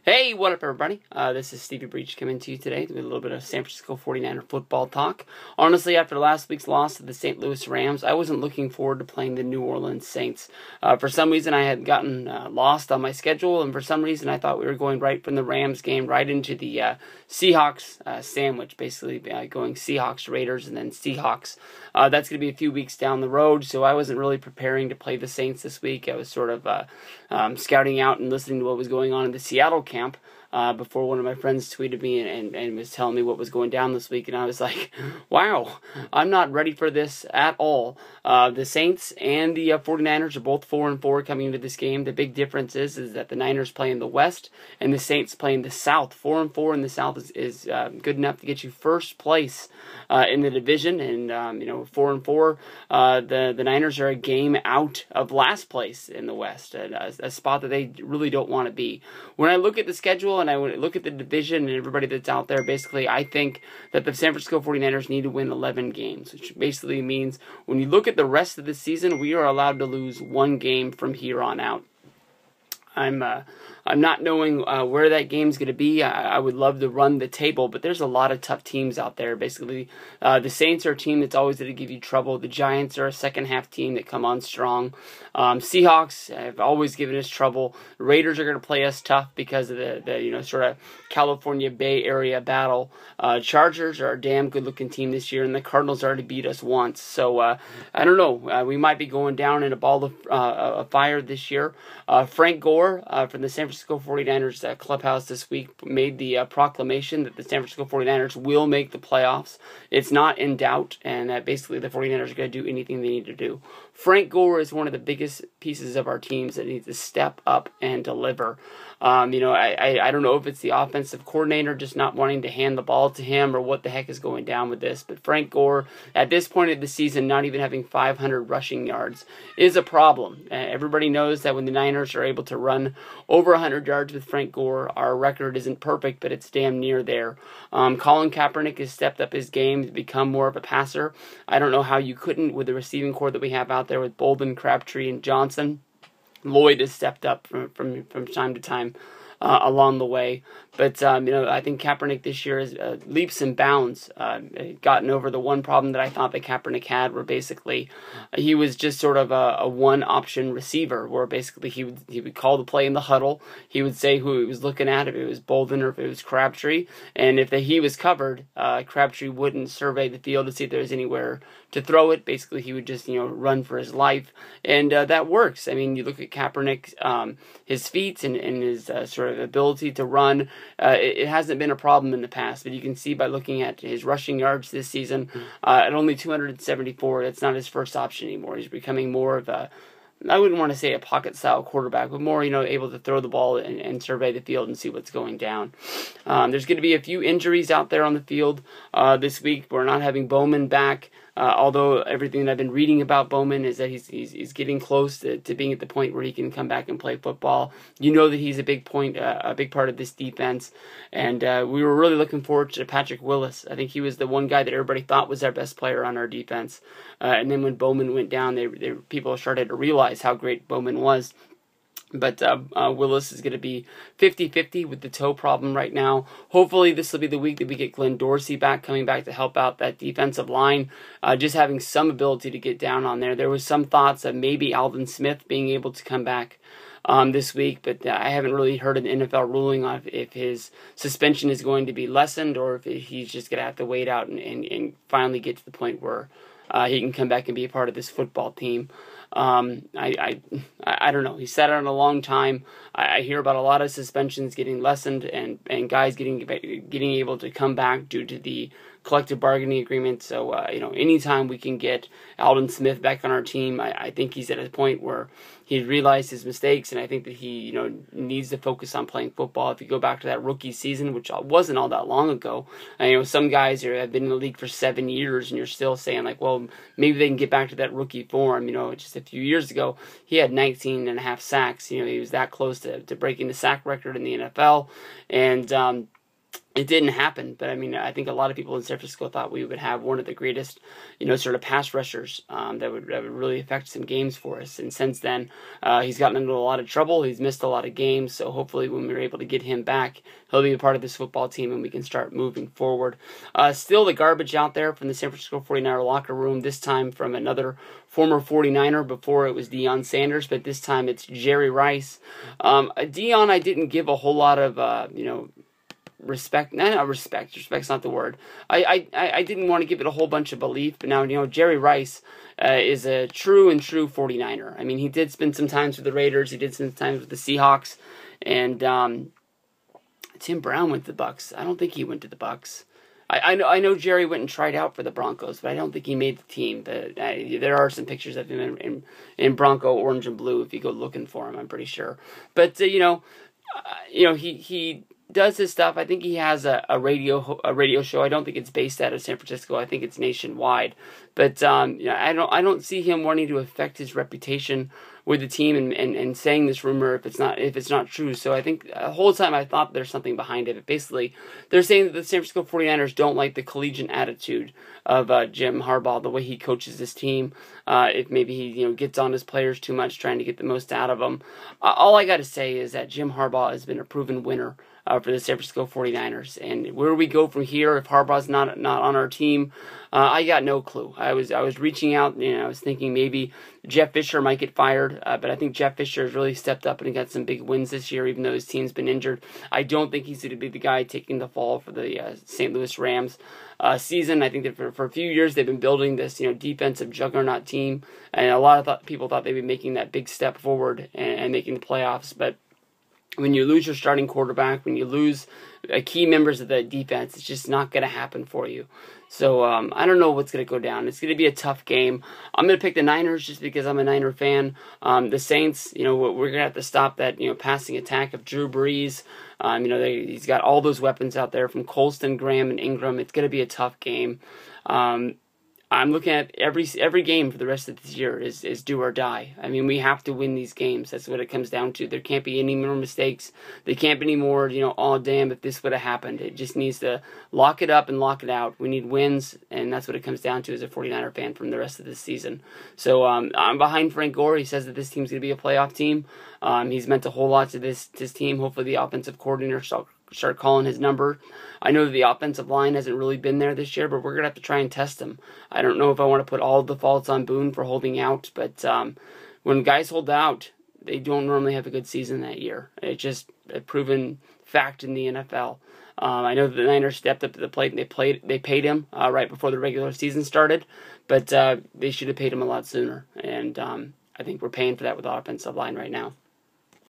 Hey, what up, everybody? This is Stevie Breech coming to you today with a little bit of San Francisco 49er football talk. Honestly, after last week's loss to the St. Louis Rams, I wasn't looking forward to playing the New Orleans Saints. For some reason, I had gotten lost on my schedule, and for some reason, I thought we were going right from the Rams game right into the Seahawks sandwich, basically going Seahawks, Raiders, and then Seahawks. That's going to be a few weeks down the road, so I wasn't really preparing to play the Saints this week. I was sort of scouting out and listening to what was going on in the Seattle camp before one of my friends tweeted me and was telling me what was going down this week, and I was like, wow, I'm not ready for this at all. The Saints and the 49ers are both 4-4 coming into this game. The big difference is that the Niners play in the West and the Saints play in the South. 4-4 in the South is good enough to get you first place in the division, and 4-4, the Niners are a game out of last place in the West, a spot that they really don't want to be. When I look at the schedule and I look at the division and everybody that's out there, basically I think that the San Francisco 49ers need to win 11 games, which basically means when you look at the rest of the season, we are allowed to lose one game from here on out. I'm not knowing where that game's going to be. I would love to run the table, but there's a lot of tough teams out there. Basically, the Saints are a team that's always going to give you trouble. The Giants are a second-half team that come on strong. Seahawks have always given us trouble. Raiders are going to play us tough because of the sort of California Bay Area battle. Chargers are a damn good-looking team this year, and the Cardinals already beat us once. So I don't know. We might be going down in a ball of fire this year. Frank Gore from the San Francisco 49ers clubhouse this week made the proclamation that the San Francisco 49ers will make the playoffs. It's not in doubt, and that basically the 49ers are going to do anything they need to do. Frank Gore is one of the biggest pieces of our teams that needs to step up and deliver. I don't know if it's the offensive coordinator just not wanting to hand the ball to him or what the heck is going down with this, but Frank Gore, at this point of the season, not even having 500 rushing yards is a problem. Everybody knows that when the Niners are able to run over 100 yards with Frank Gore, our record isn't perfect, but it's damn near there. Colin Kaepernick has stepped up his game to become more of a passer. I don't know how you couldn't with the receiving core that we have out there with Bolden, Crabtree, and Johnson. Lloyd has stepped up from time to time along the way. But, I think Kaepernick this year has leaps and bounds gotten over the one problem that I thought that Kaepernick had, where basically he was just sort of a one-option receiver, where basically he would call the play in the huddle. He would say who he was looking at, if it was Bolden or if it was Crabtree. And if he was covered, Crabtree wouldn't survey the field to see if there was anywhere to throw it. Basically, he would just, run for his life. And that works. I mean, you look at Kaepernick, his feet and his sort of ability to run. It hasn't been a problem in the past, but you can see by looking at his rushing yards this season, at only 274, that's not his first option anymore. He's becoming more of a, I wouldn't want to say a pocket-style quarterback, but more, able to throw the ball and survey the field and see what's going down. There's going to be a few injuries out there on the field this week. We're not having Bowman back. Although everything that I've been reading about Bowman is that he's getting close to being at the point where he can come back and play football. You know that he's a big part of this defense, and we were really looking forward to Patrick Willis. I think he was the one guy that everybody thought was our best player on our defense, and then when Bowman went down, people started to realize how great Bowman was. But Willis is going to be 50-50 with the toe problem right now. Hopefully this will be the week that we get Glenn Dorsey back, coming back to help out that defensive line, just having some ability to get down on there. There was some thoughts of maybe Alvin Smith being able to come back this week, but I haven't really heard an NFL ruling on if his suspension is going to be lessened or if he's just going to have to wait out and finally get to the point where he can come back and be a part of this football team. I don't know. He sat out a long time. I hear about a lot of suspensions getting lessened and guys getting able to come back due to the collective bargaining agreement. So, anytime we can get Alden Smith back on our team, I think he's at a point where he realized his mistakes, and I think that he, needs to focus on playing football. If you go back to that rookie season, which wasn't all that long ago, some guys have been in the league for 7 years, and you're still saying, like, well, maybe they can get back to that rookie form. Just a few years ago, he had 19.5 sacks. He was that close to breaking the sack record in the NFL, and it didn't happen, but I mean, I think a lot of people in San Francisco thought we would have one of the greatest, sort of pass rushers that would really affect some games for us. And since then, he's gotten into a lot of trouble. He's missed a lot of games. So hopefully, when we're able to get him back, he'll be a part of this football team, and we can start moving forward. Still, the garbage out there from the San Francisco 49er locker room. This time from another former 49er. Before it was Deion Sanders, but this time it's Jerry Rice. Deion, I didn't give a whole lot of respect. Not respect. Respect's not the word. I didn't want to give it a whole bunch of belief, but now, Jerry Rice is a true 49er. I mean, he did spend some time with the Raiders. He did spend time with the Seahawks, and Tim Brown went to the Bucs. I don't think he went to the Bucs. I know Jerry went and tried out for the Broncos, but I don't think he made the team. But there are some pictures of him in Bronco orange and blue if you go looking for him. I'm pretty sure. But he does his stuff. I think he has a radio show. I don't think it's based out of San Francisco. I think it's nationwide. But I don't see him wanting to affect his reputation with the team and saying this rumor if it's not true. So I think the whole time I thought there's something behind it. But basically, they're saying that the San Francisco 49ers don't like the collegiate attitude of Jim Harbaugh, the way he coaches his team. If maybe he gets on his players too much, trying to get the most out of them. All I got to say is that Jim Harbaugh has been a proven winner for the San Francisco 49ers. And where we go from here, if Harbaugh's not on our team, I got no clue. I was reaching out, I was thinking maybe Jeff Fisher might get fired, but I think Jeff Fisher has really stepped up and got some big wins this year, even though his team's been injured. I don't think he's going to be the guy taking the fall for the St. Louis Rams season. I think that for a few years they've been building this defensive juggernaut team, and a lot of people thought they'd be making that big step forward and making the playoffs, but when you lose your starting quarterback, when you lose key members of the defense, it's just not going to happen for you. So I don't know what's going to go down. It's going to be a tough game. I'm going to pick the Niners just because I'm a Niner fan. The Saints, we're going to have to stop that passing attack of Drew Brees. He's got all those weapons out there from Colston, Graham, and Ingram. It's going to be a tough game. I'm looking at every game for the rest of this year is do or die. I mean, we have to win these games. That's what it comes down to. There can't be any more mistakes. There can't be any more, oh, damn, if this would have happened. It just needs to lock it up and lock it out. We need wins, and that's what it comes down to as a 49er fan from the rest of this season. So I'm behind Frank Gore. He says that this team's going to be a playoff team. He's meant a whole lot to this team. Hopefully the offensive coordinator start calling his number. I know that the offensive line hasn't really been there this year, but we're going to have to try and test them. I don't know if I want to put all the faults on Boone for holding out, but when guys hold out, they don't normally have a good season that year. It's just a proven fact in the NFL. I know that the Niners stepped up to the plate and they paid him right before the regular season started, but they should have paid him a lot sooner. And I think we're paying for that with the offensive line right now.